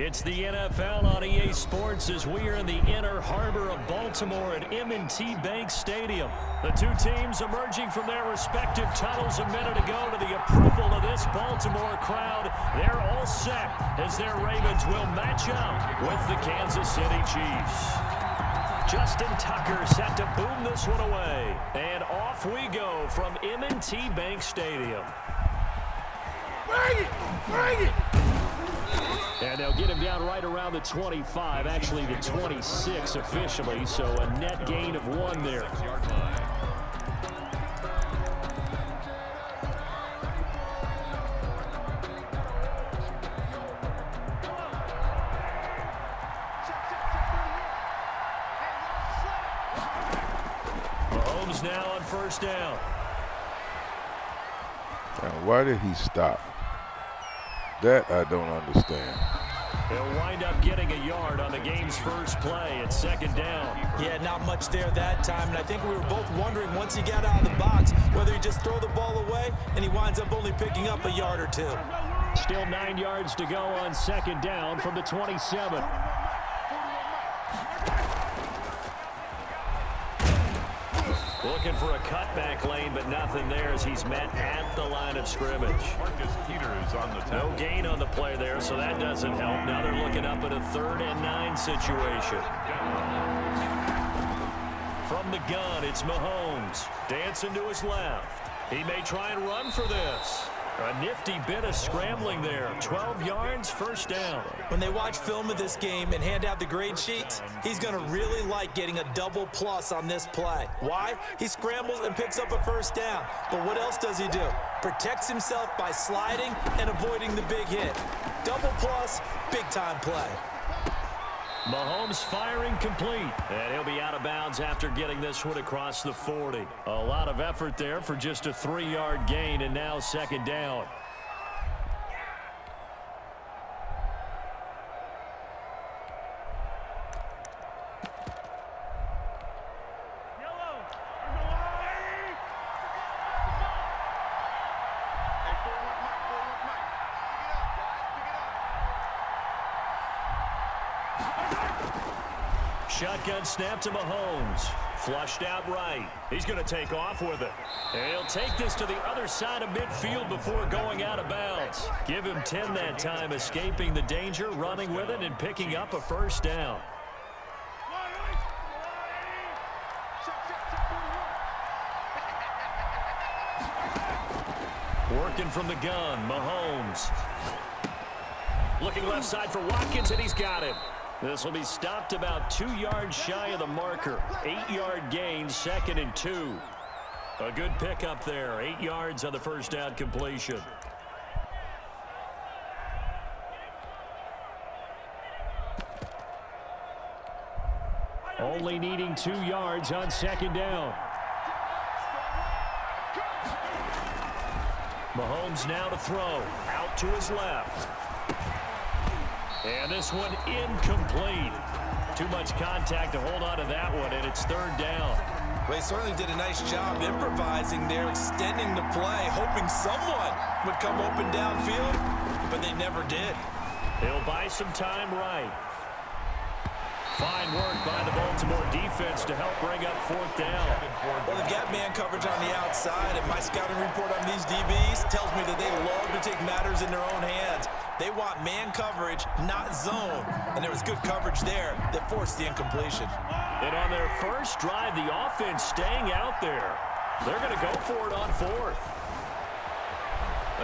It's the NFL on EA Sports as we are in the inner harbor of Baltimore at M&T Bank Stadium. The two teams emerging from their respective tunnels a minute ago to the approval of this Baltimore crowd. They're all set as their Ravens will match up with the Kansas City Chiefs. Justin Tucker set to boom this one away. And off we go from M&T Bank Stadium. Bring it! Bring it! And they'll get him down right around the 25, actually the 26 officially, so a net gain of 1 there. Mahomes now on first down. Now, why did he stop? That I don't understand. He'll wind up getting a yard on the game's first play at second down. Yeah, not much there that time, and I think we were both wondering once he got out of the box whether he just throw the ball away, and he winds up only picking up a yard or 2. Still 9 yards to go on second down from the 27. Looking for a cutback lane, but nothing there as he's met at the line of scrimmage. No gain on the play there, so that doesn't help. Now they're looking up at a 3rd and 9 situation. From the gun, it's Mahomes. Dancing to his left. He may try and run for this. A nifty bit of scrambling there. 12 yards, first down. When they watch film of this game and hand out the grade sheets, he's going to really like getting a double plus on this play. Why? He scrambles and picks up a first down. But what else does he do? Protects himself by sliding and avoiding the big hit. Double plus, big-time play. Mahomes firing complete, and he'll be out of bounds after getting this one across the 40. A lot of effort there for just a 3-yard gain, and now second down. Shotgun snap to Mahomes. Flushed out right. He's going to take off with it. And he'll take this to the other side of midfield before going out of bounds. Give him 10 that time, escaping the danger, running with it, and picking up a first down. Working from the gun, Mahomes. Looking left side for Watkins, and he's got him. This will be stopped about 2 yards shy of the marker. 8-yard gain, 2nd and 2. A good pickup there. 8 yards on the first down completion. Only needing 2 yards on second down. Mahomes now to throw. Out to his left. And this one incomplete. Too much contact to hold on to that one, and it's 3rd down. Well, he certainly did a nice job improvising there, extending the play, hoping someone would come open downfield, but they never did. He'll buy some time right. Fine work by the Baltimore defense to help bring up 4th down. Well, they've got man coverage on the outside, and my scouting report on these DBs tells me that they love to take matters in their own hands. They want man coverage, not zone. And there was good coverage there that forced the incompletion. And on their first drive, the offense staying out there. They're going to go for it on 4th.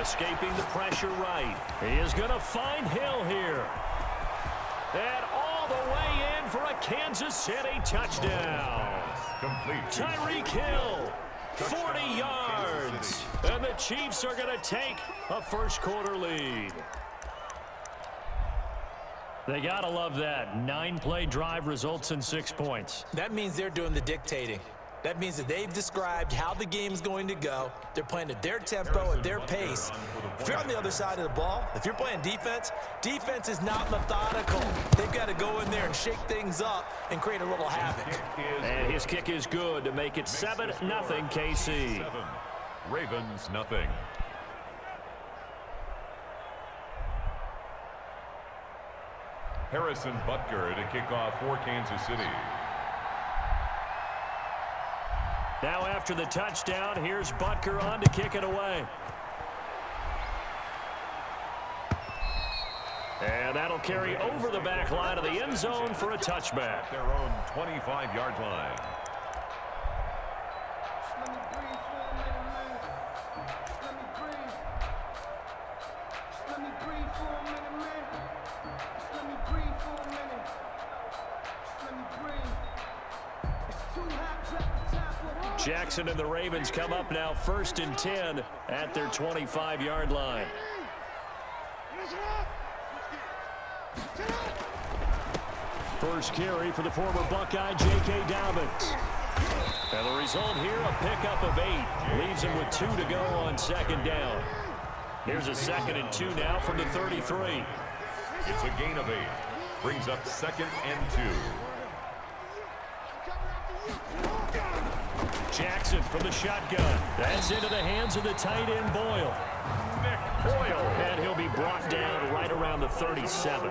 Escaping the pressure right. He is going to find Hill here. And all the way in for a Kansas City touchdown. Tyreek Hill, 40 yards. And the Chiefs are going to take a first-quarter lead. They got to love that. 9-play drive results in 6 points. That means they're doing the dictating. That means that they've described how the game's going to go. They're playing at their tempo, at their pace. If you're on the other side of the ball, if you're playing defense, defense is not methodical. They've got to go in there and shake things up and create a little havoc. And his kick is good to make it 7-0 KC. Ravens, nothing. Harrison Butker to kick off for Kansas City. Now after the touchdown, here's Butker on to kick it away. And that'll carry over the back line of the end zone for a touchback. Their own 25-yard line. Jackson and the Ravens come up now 1st and 10 at their 25-yard line. First carry for the former Buckeye, J.K. Dobbins. And the result here, a pickup of 8. Leaves him with 2 to go on 2nd down. Here's a 2nd and 2 now from the 33. It's a gain of 8. Brings up 2nd and 2. Jackson from the shotgun. That's into the hands of the tight end, Boyle. And he'll be brought down right around the 37.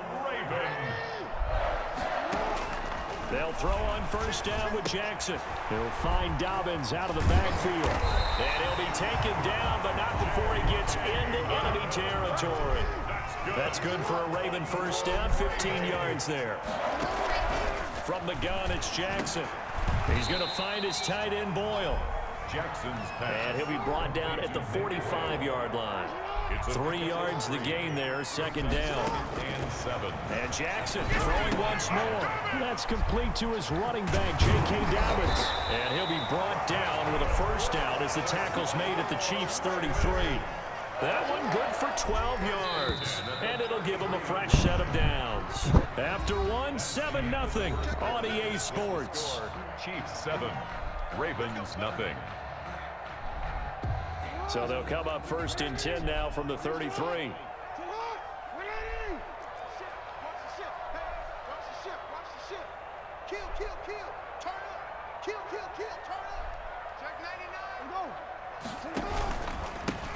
They'll throw on 1st down with Jackson. He'll find Dobbins out of the backfield. And he'll be taken down, but not before he gets into enemy territory. That's good for a Raven 1st down, 15 yards there. From the gun, it's Jackson. He's going to find his tight end, Boyle. Jackson's pass. And he'll be brought down at the 45-yard line. 3 yards the gain there, 2nd down. And 7. And Jackson throwing once more. That's complete to his running back, J.K. Dobbins. And he'll be brought down with a 1st down as the tackle's made at the Chiefs' 33. That one good for 12 yards. And it'll give him a fresh set of downs. After one, 7-0 on EA Sports. Chiefs 7. Ravens nothing. So they'll come up 1st and 10 now from the 33.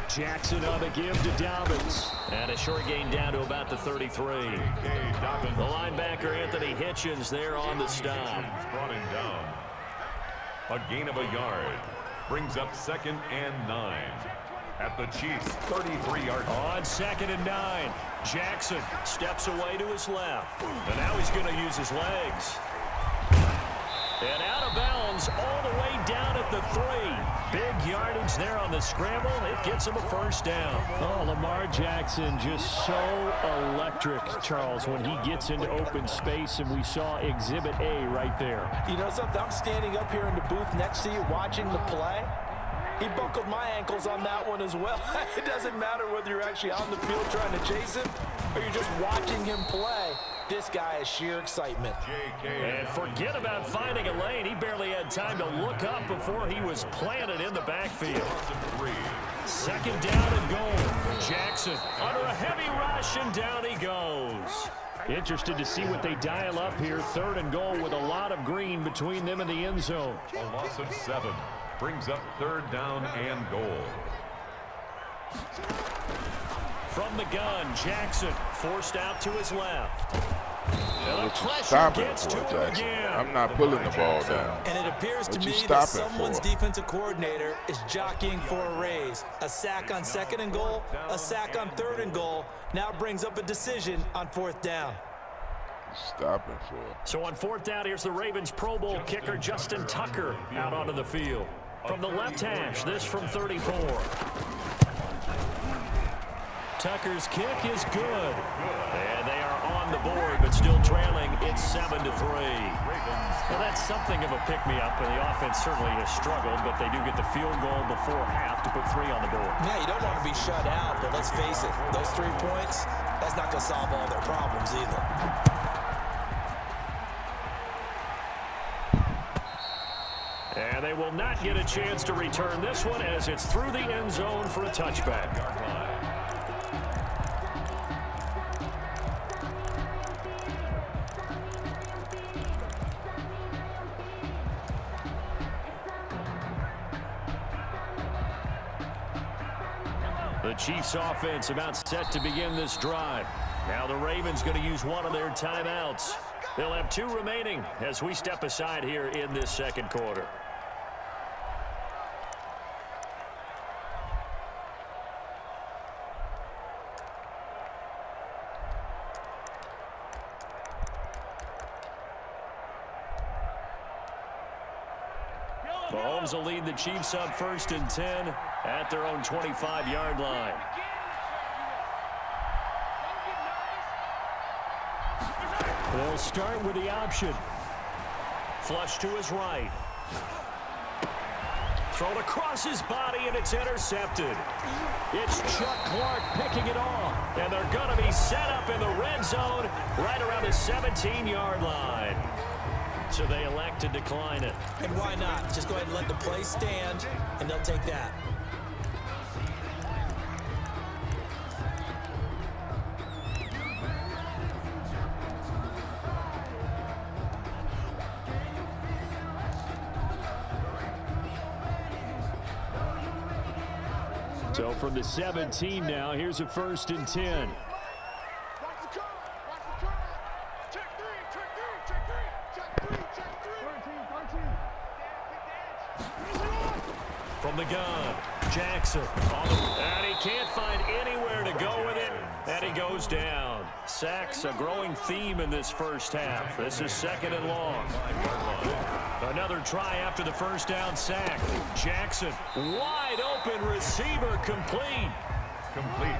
Jackson on the give to Dobbins. And a short gain down to about the 33. The linebacker, Anthony Hitchens, there on the stop. Brought him down. A gain of a yard. Brings up 2nd and 9. At the Chiefs' 33-yard line. On 2nd and 9. Jackson steps away to his left. And now he's going to use his legs. And out of bounds all the way down at the 3. Big yardage there on the scramble. It gets him a 1st down. Oh, Lamar Jackson just so electric, Charles, when he gets into open space, and we saw Exhibit A right there. You know something? I'm standing up here in the booth next to you watching the play. He buckled my ankles on that one as well. It doesn't matter whether you're actually on the field trying to chase him or you're just watching him play. This guy is sheer excitement. And forget about finding a lane. He barely had time to look up before he was planted in the backfield. 2nd down and goal. Jackson under a heavy rush, and down he goes. Interested to see what they dial up here. 3rd and goal with a lot of green between them and the end zone. A loss of 7. Brings up 3rd down and goal. From the gun, Jackson forced out to his left. And the pressure Stopping gets for to him Jackson. again. I'm not pulling the ball down. And it appears to What you me that stopping someone's for? defensive coordinator is jockeying for a raise. A sack on 2nd and goal, a sack on 3rd and goal. Now brings up a decision on 4th down. Stopping for. So on 4th down, here's the Ravens Pro Bowl kicker Justin Tucker out onto the field. From the left hash, this from 34. Tucker's kick is good. And they are on the board, but still trailing. It's 7-3. Well, that's something of a pick-me-up, and the offense certainly has struggled, but they do get the field goal before half to put 3 on the board. Yeah, you don't want to be shut out, but let's face it, those 3 points, that's not going to solve all their problems either. And they will not get a chance to return this one as it's through the end zone for a touchback. The Chiefs offense about set to begin this drive. Now the Ravens going to use one of their timeouts. They'll have 2 remaining as we step aside here in this second quarter. Mahomes will lead the Chiefs up 1st and 10 at their own 25-yard line. They'll start with the option. Flush to his right. Thrown across his body, and it's intercepted. It's Chuck Clark picking it off. And they're going to be set up in the red zone right around the 17-yard line. So they elect to decline it. And why not? Just go ahead and let the play stand, and they'll take that. So from the 17 now, here's a 1st and 10. From the gun, Jackson. And he can't find anywhere to go with it. And he goes down. Sacks, a growing theme in this first half. This is 2nd and long. Another try after the first down sack. Jackson, wide open receiver, complete.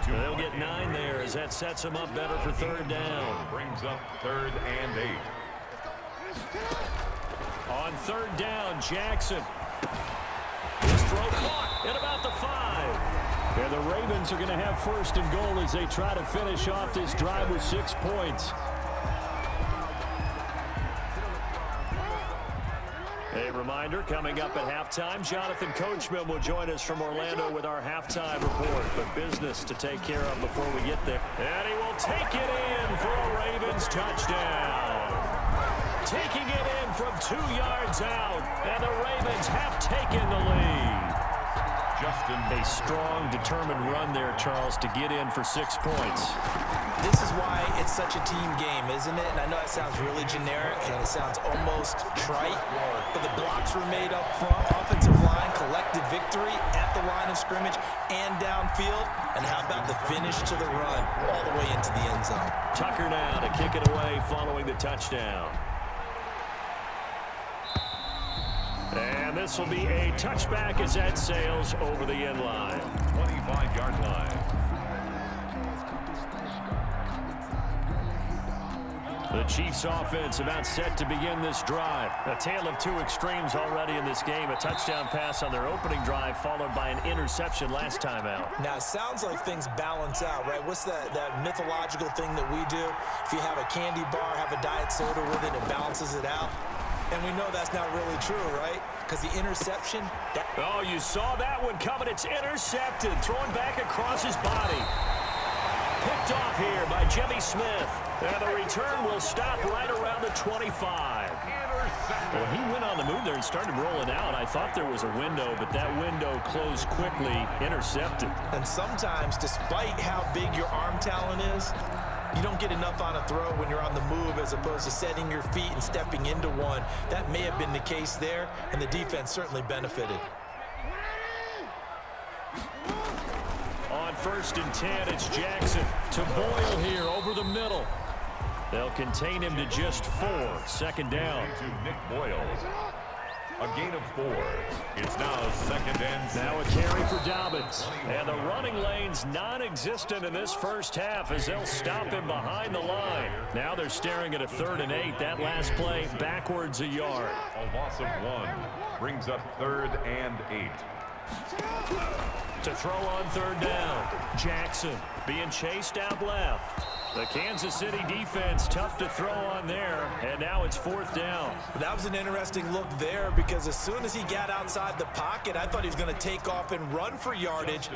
They'll get 9 there as that sets them up better for 3rd down. Brings up 3rd and 8. On 3rd down, Jackson. His throw caught at about the 5. And the Ravens are going to have 1st and goal as they try to finish off this drive with 6 points. A reminder, coming up at halftime, Jonathan Coachman will join us from Orlando with our halftime report. But business to take care of before we get there. And he will take it in for a Ravens touchdown. Taking it in from 2 yards out. And the Ravens have taken the lead. A strong, determined run there, Charles, to get in for 6 points. This is why it's such a team game, isn't it? And I know it sounds really generic and it sounds almost trite, but the blocks were made up front, offensive line, collective victory at the line of scrimmage and downfield. And how about the finish to the run all the way into the end zone? Tucker now to kick it away following the touchdown. And this will be a touchback as that sails over the end line. 25-yard line. The Chiefs offense about set to begin this drive. A tale of 2 extremes already in this game. A touchdown pass on their opening drive followed by an interception last time out. Now, it sounds like things balance out, right? What's that mythological thing that we do? If you have a candy bar, have a diet soda with it, it balances it out. And we know that's not really true, right? Because the interception... Oh, you saw that one coming. It's intercepted. Thrown back across his body. Picked off here by Jimmy Smith. And the return will stop right around the 25. Well, he went on the move there and started rolling out. I thought there was a window, but that window closed quickly. Intercepted. And sometimes, despite how big your arm talent is, you don't get enough on a throw when you're on the move as opposed to setting your feet and stepping into one. That may have been the case there, and the defense certainly benefited. On 1st and 10, it's Jackson to Boyle here over the middle. They'll contain him to just 4. 2nd down. To Nick Boyle. A gain of 4. It's now 2nd and 6. Now a carry for Dobbins. And the running lane's non-existent in this first half as they'll stop him behind the line. Now they're staring at a 3rd and 8. That last play backwards a yard. A loss of 1 brings up 3rd and 8. To throw on 3rd down. Jackson being chased out left. The Kansas City defense tough to throw on there, and now it's 4th down. That was an interesting look there because as soon as he got outside the pocket, I thought he was going to take off and run for yardage.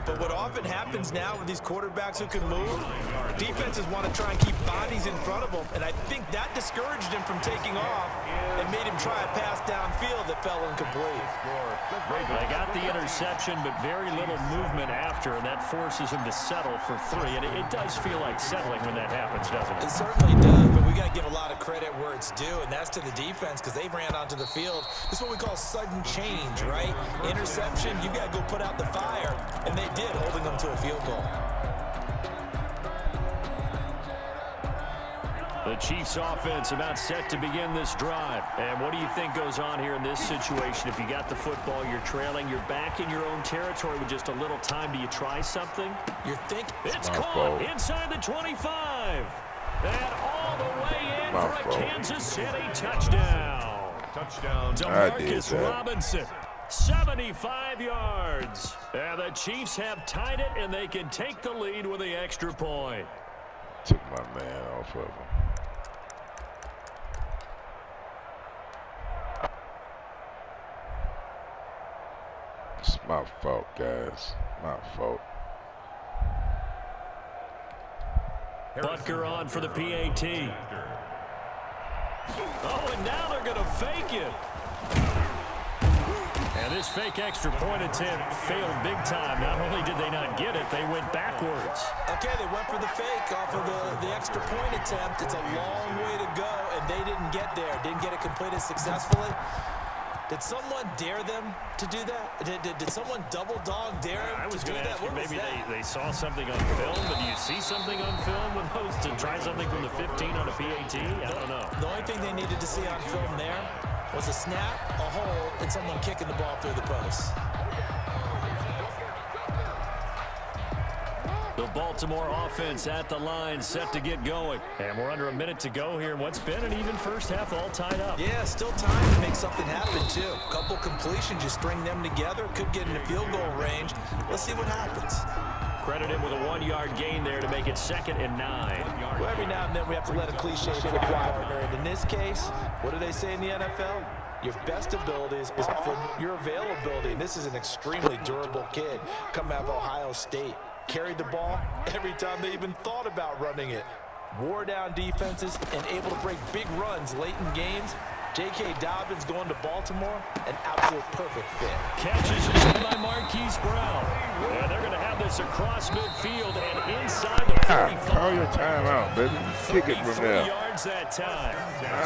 But what often happens now with these quarterbacks who can move, defenses want to try and keep bodies in front of them, and I think that discouraged him from taking off and made him try a pass downfield that fell incomplete. They got the interception, but very little movement after, and that forces him to settle for 3. And it does feel like setting unsettling when that happens, doesn't it? It certainly does, but we got to give a lot of credit where it's due, and that's to the defense because they ran onto the field. This is what we call sudden change, right? Interception, you got to go put out the fire, and they did, holding them to a field goal. The Chiefs offense about set to begin this drive. And what do you think goes on here in this situation? If you got the football, you're trailing, you're back in your own territory with just a little time. Do you try something? You're thinking. It's caught inside the 25. And all the way in for a Kansas City touchdown. Touchdown. Demarcus Robinson, 75 yards. And the Chiefs have tied it, and they can take the lead with the extra point. Took my man off of him. It's my fault, guys. My fault. Butker on for the PAT. Oh, and now they're going to fake it. And this fake extra point attempt failed big time. Not only did they not get it, they went backwards. Okay, they went for the fake off of the extra point attempt. It's a long way to go, and they didn't get there. Didn't get it completed successfully. Did someone dare them to do that? Did someone double dog dare them I was to do going to that? ask you, What was maybe that? they saw something on film, but do you see something on film with those to try something from the 15 on a PAT? I don't know. The only thing they needed to see on film there was a snap, a hold, and someone kicking the ball through the post. The Baltimore offense at the line, set to get going. And we're under a minute to go here in what's been an even first half, all tied up. Yeah, still time to make something happen, too. Couple completions, you string them together, could get in the field goal range. Let's see what happens. Credit him with a 1-yard gain there to make it 2nd and 9. Well, every now and then we have to let a cliche football partner. And in this case, what do they say in the NFL? Your best ability is often your availability. And this is an extremely durable kid coming out of Ohio State. Carried the ball every time they even thought about running it. Wore down defenses and able to break big runs late in games. J.K. Dobbins going to Baltimore, an absolute perfect fit. Catches made by Marquise Brown. And they're going to have this across midfield and inside the 45. Call your timeout, baby. Kick it from there. Yards that time.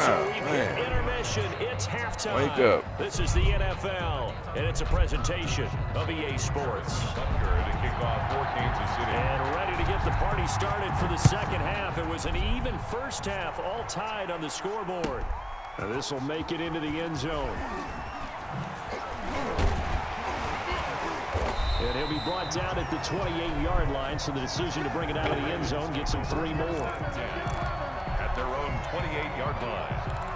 So we've hit intermission. It's halftime. Wake up. This is the NFL, and it's a presentation of EA Sports. Butker to kick off for Kansas City. And ready to get the party started for the second half. It was an even first half, all tied on the scoreboard. Now this will make it into the end zone. And he'll be brought down at the 28-yard line, so the decision to bring it out of the end zone gets him 3 more. At their own 28-yard line.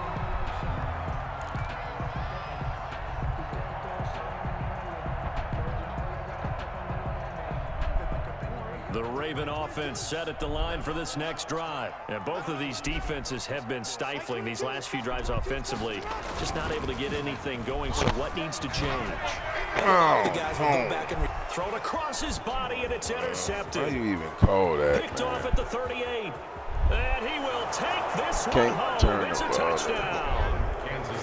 The Raven offense set at the line for this next drive. And both of these defenses have been stifling these last few drives offensively. Just not able to get anything going, so what needs to change? The guys will go back and Thrown across his body, and it's intercepted. Why you even call that? Picked off at the 38. And he will take this one Can't home. turn It's the a ball. touchdown.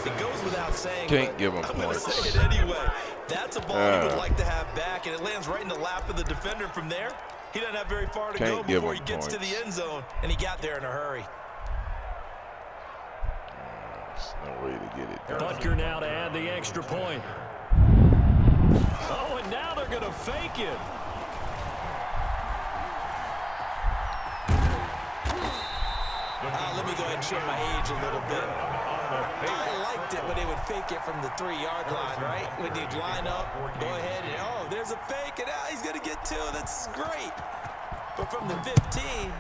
it goes without saying. Can't give him I'm going to points. say it anyway. That's a ball he would like to have back, and it lands right in the lap of the defender. From there, he doesn't have very far to go Can't give before him he gets to points. the end zone, and he got there in a hurry. There's no way to get it done. Butker now to add the extra point. Oh, and now they're going to fake it. Let me go ahead and show my age a little bit. I liked it when they would fake it from the 3-yard line, right? When they'd line up, go ahead, and oh, there's a fake, and he's going to get 2. That's great. But from the 15,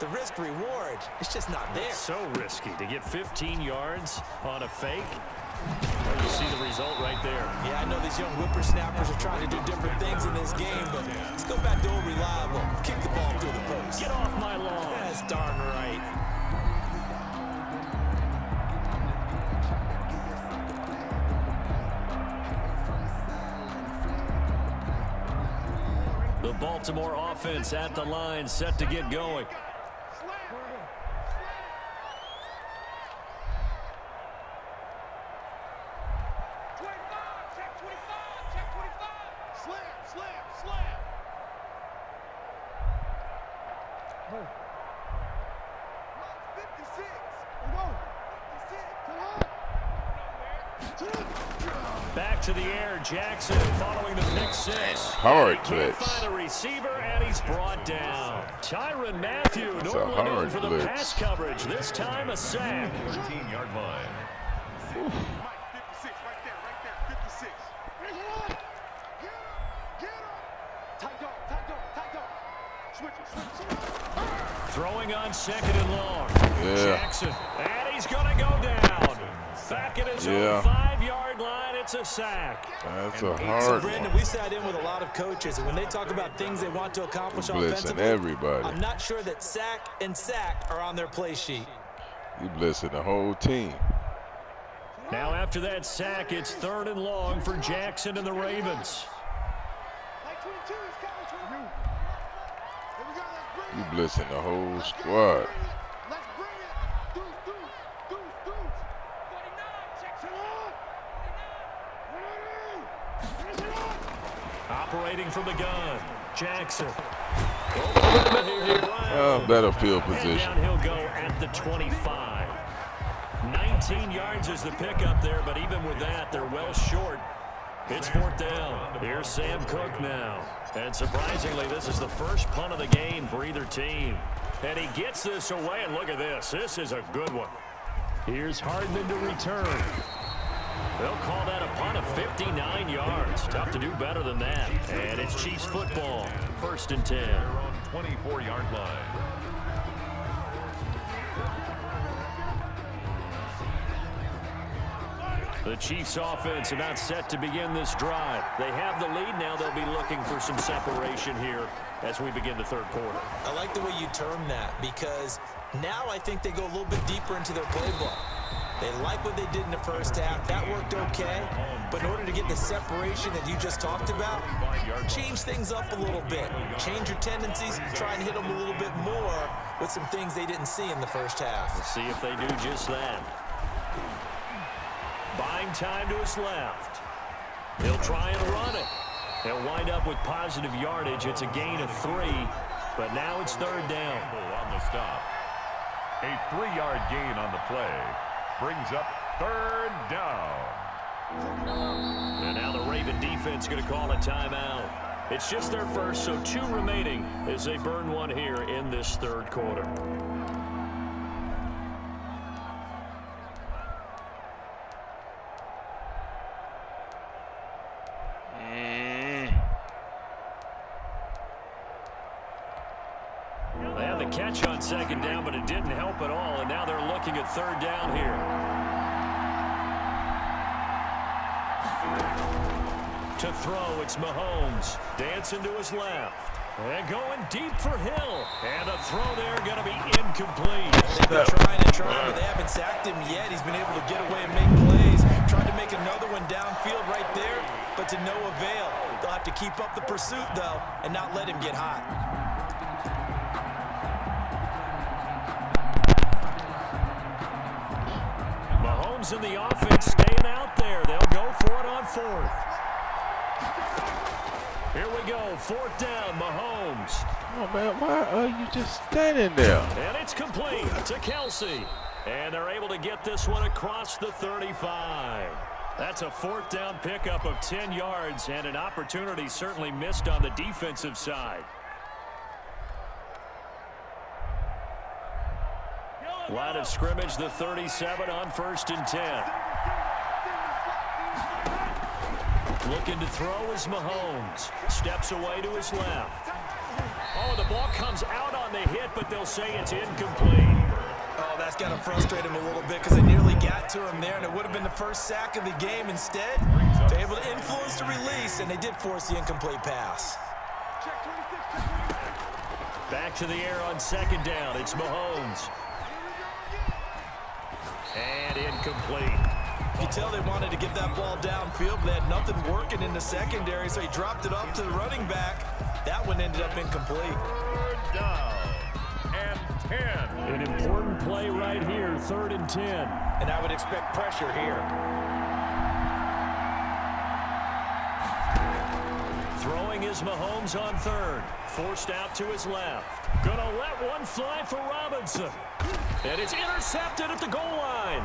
the risk reward, it's just not there. So risky to get 15 yards on a fake. Well, you see the result right there. Yeah, I know these young whippersnappers are trying to do different things in this game, but let's go back to old reliable. Kick the ball through the post. Get off my lawn. That's darn right. The Baltimore offense at the line, set to get going. Back to the air, Jackson following the pick six. Hard Can't blitz. find a receiver, and he's brought down. Tyrann Mathieu, It's a normally known hard for the blitz. pass coverage. This time a sack. 13-yard line. Mike, 56, right there, 56. Get him! Tight dog. Switch it. Throwing on second and long. Yeah. Jackson, and he's going to go down. Back at his own 5-yard line, it's a sack. That's a So, hard Brandon, one. we sat in with a lot of coaches, and when they talk about things they want to accomplish You blitzing offensively, everybody. I'm not sure that sack and sack are on their play sheet. You blitzing the whole team. Now after that sack, it's 3rd and long for Jackson and the Ravens. You blitzing the whole squad. Let's bring it. Deuce. Operating from the gun, Jackson. Better field And position. down he'll go at the 25. 19 yards is the pickup there, but even with that, they're well short. It's 4th down. Here's Sam Cook now. And surprisingly, this is the first punt of the game for either team. And he gets this away, and look at this. This is a good one. Here's Hardman to return. They'll call that a punt of 59 yards. Tough to do better than that. And it's Chiefs football. 1st and 10. They're on 24-yard line. The Chiefs offense about set to begin this drive. They have the lead now. They'll be looking for some separation here as we begin the 3rd quarter. I like the way you term that, because now I think they go a little bit deeper into their playbook. They like what they did in the first half. That worked okay. But in order to get the separation that you just talked about, change things up a little bit. Change your tendencies. Try and hit them a little bit more with some things they didn't see in the first half. Let's see if they do just that. Buying time to his left. He'll try and run it. He'll wind up with positive yardage. It's a gain of 3, but now it's 3rd down. On the stop. A 3-yard gain on the play brings up 3rd down. And now the Raven defense going to call a timeout. It's just their first, so 2 remaining as they burn one here in this 3rd quarter. They had the catch on 2nd down, but it didn't help at all, and now they're looking at 3rd down here. To throw, it's Mahomes. Dancing to his left. And going deep for Hill. And a throw there going to be incomplete. They've been trying, but they haven't sacked him yet. He's been able to get away and make plays. Tried to make another one downfield right there, but to no avail. They'll have to keep up the pursuit, though, and not let him get hot. Mahomes and the offense staying out there. They'll go for it on 4th. Here we go, 4th down, Mahomes. Oh, man, why are you just standing there? And it's complete to Kelsey. And they're able to get this one across the 35. That's a 4th down pickup of 10 yards and an opportunity certainly missed on the defensive side. Line of scrimmage, the 37 on 1st and 10. Looking to throw is Mahomes. Steps away to his left. Oh, the ball comes out on the hit, but they'll say it's incomplete. Oh, that's got to frustrate him a little bit because they nearly got to him there, and it would have been the first sack of the game. Instead, they're able to influence the release, and they did force the incomplete pass. Back to the air on 2nd down. It's Mahomes. And incomplete. You can tell they wanted to get that ball downfield, but they had nothing working in the secondary, so he dropped it up to the running back. That one ended up incomplete. 3rd down and 10. An important play right here, 3rd and 10. And I would expect pressure here. Throwing Throwing is Mahomes on third. Forced out to his left. Gonna let one fly for Robinson. And it's intercepted at the goal line.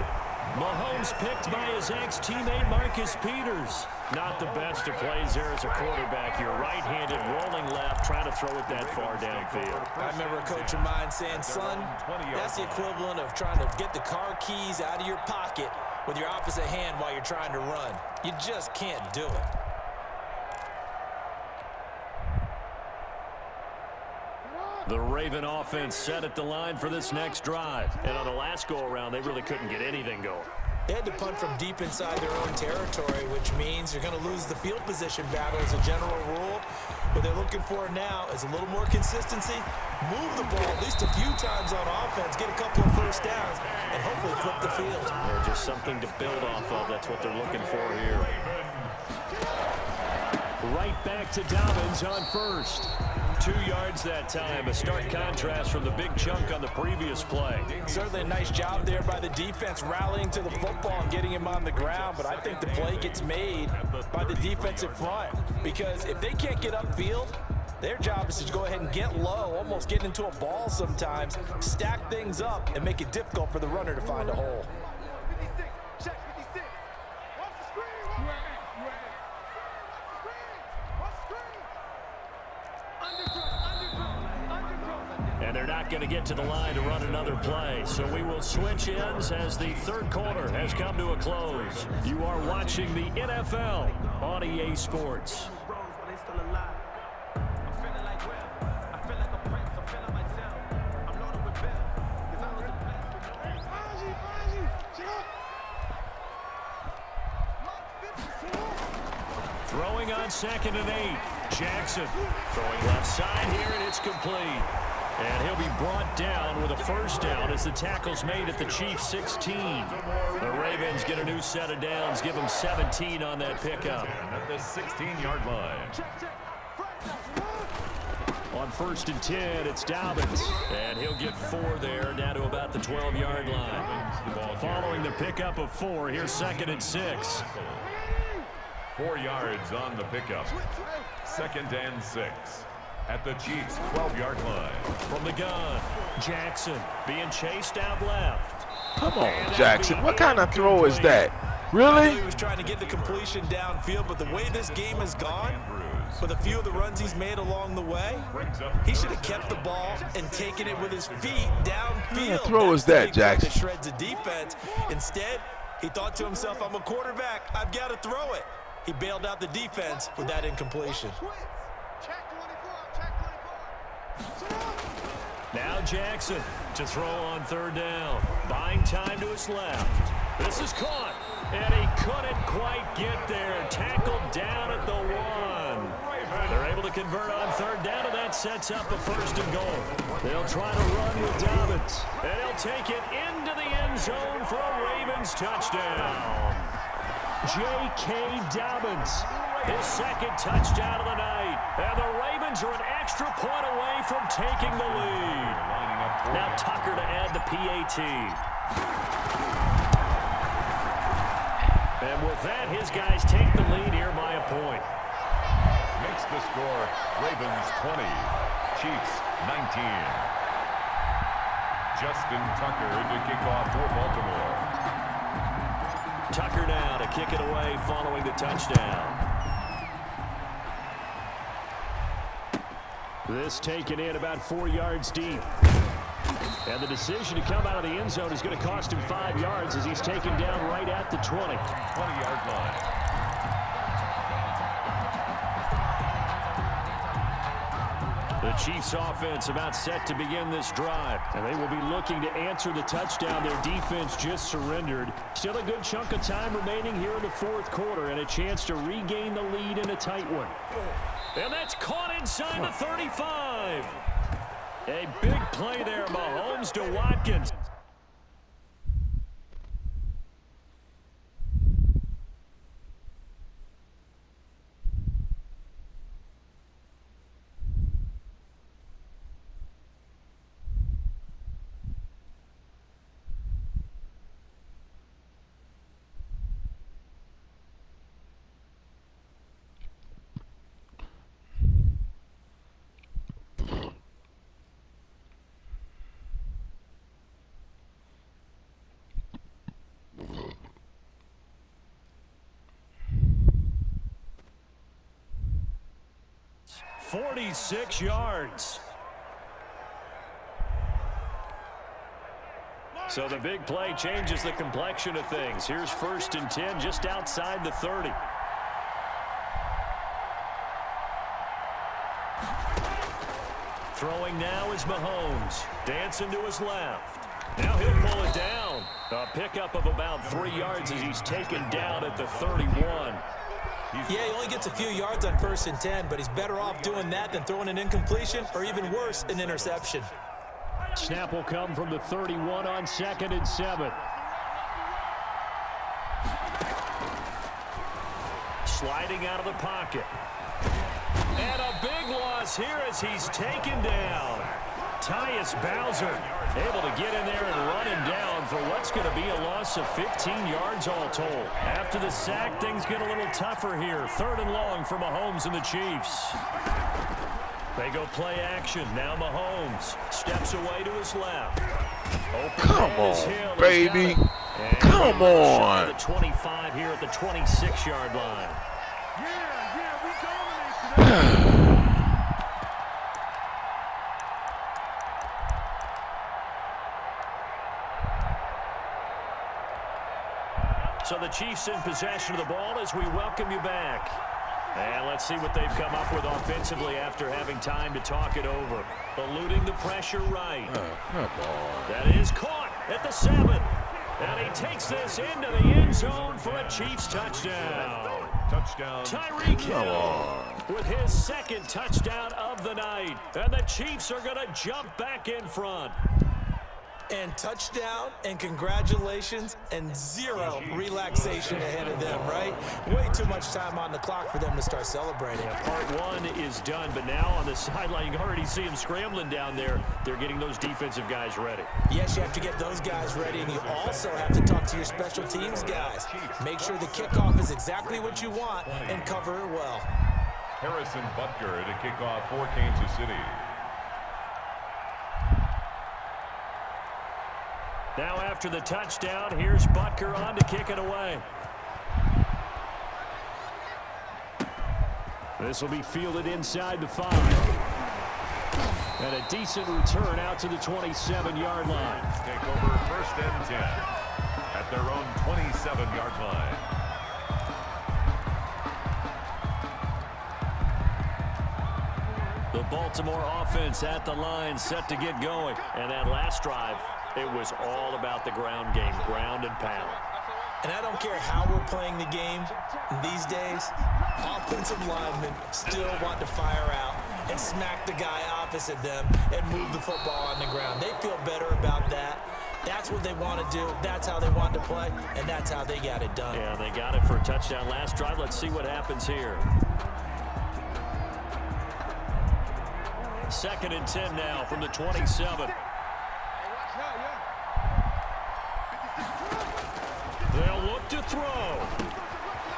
Mahomes picked by his ex-teammate Marcus Peters. Not the best of plays there as a quarterback. You're right-handed, rolling left, trying to throw it that far downfield. I remember a coach of mine saying, son, that's the equivalent of trying to get the car keys out of your pocket with your opposite hand while you're trying to run. You just can't do it. The Raven offense set at the line for this next drive. And on the last go-around, they really couldn't get anything going. They had to punt from deep inside their own territory, which means you're going to lose the field position battle as a general rule. What they're looking for now is a little more consistency, move the ball at least a few times on offense, get a couple of first downs, and hopefully flip the field. Yeah, just something to build off of. That's what they're looking for here. Right back to Dobbins on first. 2 yards that time, a stark contrast from the big chunk on the previous play. Certainly a nice job there by the defense rallying to the football and getting him on the ground, but I think the play gets made by the defensive front because if they can't get upfield, their job is to go ahead and get low, almost get into a ball sometimes, stack things up, and make it difficult for the runner to find a hole. 56, check 56. Watch the screen. Watch the screen. And they're not going to get to the line to run another play. So we will switch ends as the third quarter has come to a close. You are watching the NFL on EA Sports. Throwing on 2nd and 8. Jackson throwing left side here, and it's complete. And he'll be brought down with a first down as the tackle's made at the Chiefs' 16. The Ravens get a new set of downs, give them 17 on that pickup. At the 16-yard line. On 1st and 10, it's Dobbins. And he'll get 4 there, down to about the 12-yard line. Following the pickup of 4, here's 2nd and 6. 4 yards on the pickup. 2nd and 6. At the Chiefs' 12-yard line. From the gun, Jackson being chased out left. Come on, Jackson. What kind of throw is that? Really? He was trying to get the completion downfield, but the way this game has gone, with a few of the runs he's made along the way, he should have kept the ball and taken it with his feet downfield. What kind of throw is that, Jackson? That shreds the defense. Instead, he thought to himself, I'm a quarterback. I've got to throw it. He bailed out the defense with that incompletion. Now Jackson to throw on 3rd down. Buying time to his left. This is caught. And he couldn't quite get there. Tackled down at the 1. They're able to convert on 3rd down, and that sets up a 1st and goal. They'll try to run with Dobbins. And he'll take it into the end zone for a Ravens touchdown. J.K. Dobbins, his 2nd touchdown of the night. And the Ravens are an extra point away from taking the lead. Now Tucker to add the PAT. And with that, his guys take the lead here by a point. Makes the score Ravens 20, Chiefs 19. Justin Tucker to kick off for Baltimore. Tucker now to kick it away following the touchdown. This taken in about 4 yards deep. And the decision to come out of the end zone is going to cost him 5 yards as he's taken down right at the 20. 20-yard line. The Chiefs offense about set to begin this drive, and they will be looking to answer the touchdown their defense just surrendered. Still a good chunk of time remaining here in the 4th quarter and a chance to regain the lead in a tight one. And that's caught inside the 35. A big play there, Mahomes to Watkins. 46 yards. So the big play changes the complexion of things. Here's 1st and 10 just outside the 30. Throwing now is Mahomes. Dancing to his left. Now he'll pull it down. A pickup of about 3 yards as he's taken down at the 31. Yeah, he only gets a few yards on 1st and 10, but he's better off doing that than throwing an incompletion or even worse, an interception. Snap will come from the 31 on 2nd and 7. Sliding out of the pocket. And a big loss here as he's taken down. Tyus Bowser able to get in there and run him down for what's going to be a loss of 15 yards all told. After the sack, things get a little tougher here. 3rd and long for Mahomes and the Chiefs. They go play action. Now Mahomes steps away to his left. Come on, baby. Come on. The 25 here at the 26-yard line. Yeah, we dominate today. So the Chiefs in possession of the ball as we welcome you back. And let's see what they've come up with offensively after having time to talk it over. Eluding the pressure right. Come on. That is caught at the 7. And he takes this into the end zone for a Chiefs touchdown. Touchdown. Tyreek Hill with his 2nd touchdown of the night. And the Chiefs are going to jump back in front. And touchdown, and congratulations, and 0 relaxation ahead of them, right? Way too much time on the clock for them to start celebrating. Yeah, part 1 is done, but now on the sideline, you already see them scrambling down there. They're getting those defensive guys ready. Yes, you have to get those guys ready, and you also have to talk to your special teams guys. Make sure the kickoff is exactly what you want and cover it well. Harrison Butker to kick off for Kansas City. Now after the touchdown, here's Butker on to kick it away. This will be fielded inside the 5. And a decent return out to the 27-yard line. Take over 1st and 10 at their own 27-yard line. The Baltimore offense at the line set to get going. And that last drive, it was all about the ground game, ground and pound. And I don't care how we're playing the game these days, offensive linemen still want to fire out and smack the guy opposite them and move the football on the ground. They feel better about that. That's what they want to do. That's how they want to play, and that's how they got it done. Yeah, they got it for a touchdown last drive. Let's see what happens here. 2nd and 10 now from the 27. They'll look to throw.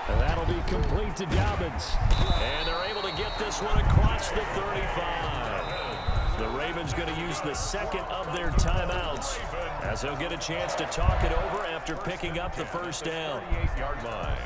And that'll be complete to Dobbins. And they're able to get this one across the 35. The Ravens going to use the 2nd of their timeouts as they'll get a chance to talk it over after picking up the 1st down. 38-yard line.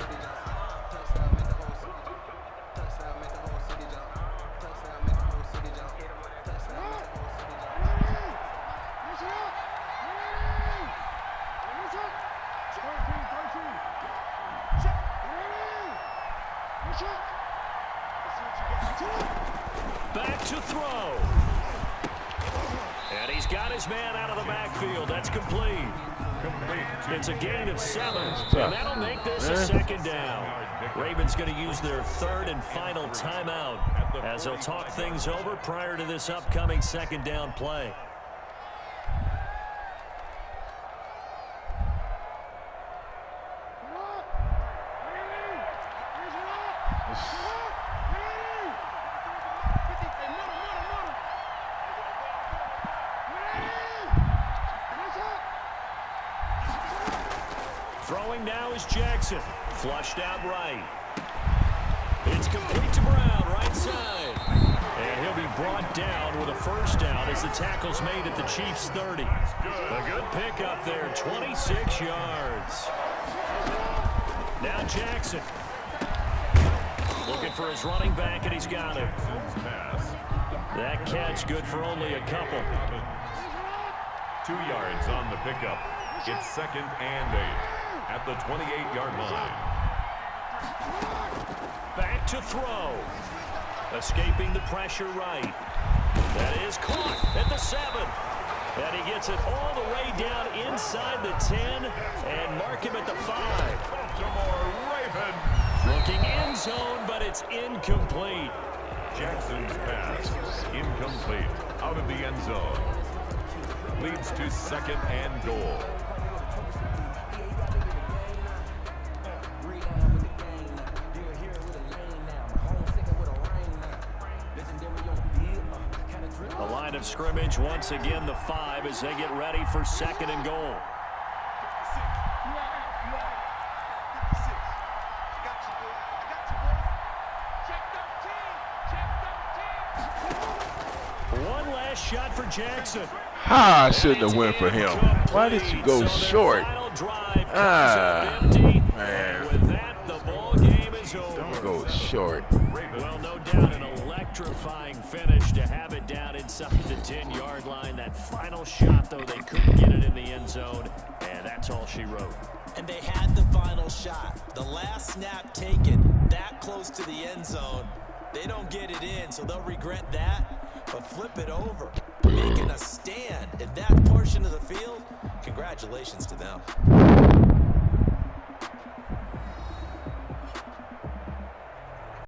Back to throw. And he's got his man out of the backfield. That's complete. It's a gain of 7. And that'll make this a 2nd down. Ravens going to use their 3rd and final timeout as they'll talk things over prior to this upcoming 2nd down play. Throwing now is Jackson. Flushed out right. It's complete to Brown, right side. And he'll be brought down with a 1st down as the tackle's made at the Chiefs' 30. A good pickup there, 26 yards. Now Jackson. Looking for his running back, and he's got it. Jackson's pass. That catch good for only a couple. 2 yards on the pickup. It's 2nd and 8 at the 28-yard line. Back to throw. Escaping the pressure right. That is caught at the 7. And he gets it all the way down inside the 10 and mark him at the 5. Baltimore Ravens. Looking end zone, but it's incomplete. Jackson's pass incomplete out of the end zone. Leads to 2nd and goal. The line of scrimmage once again the 5 as they get ready for 2nd and goal. One last shot for Jackson. I shouldn't have went for him. Why did you go short? Man. With that, the ball game is over. Don't go short. Well, no doubt an electrifying finish to have it down inside the 10-yard line. That final shot, though, they couldn't get it in the end zone, and that's all she wrote. And they had the final shot. The last snap taken that close to the end zone. They don't get it in, so they'll regret that, but flip it over. Making a stand in that portion of the field, congratulations to them.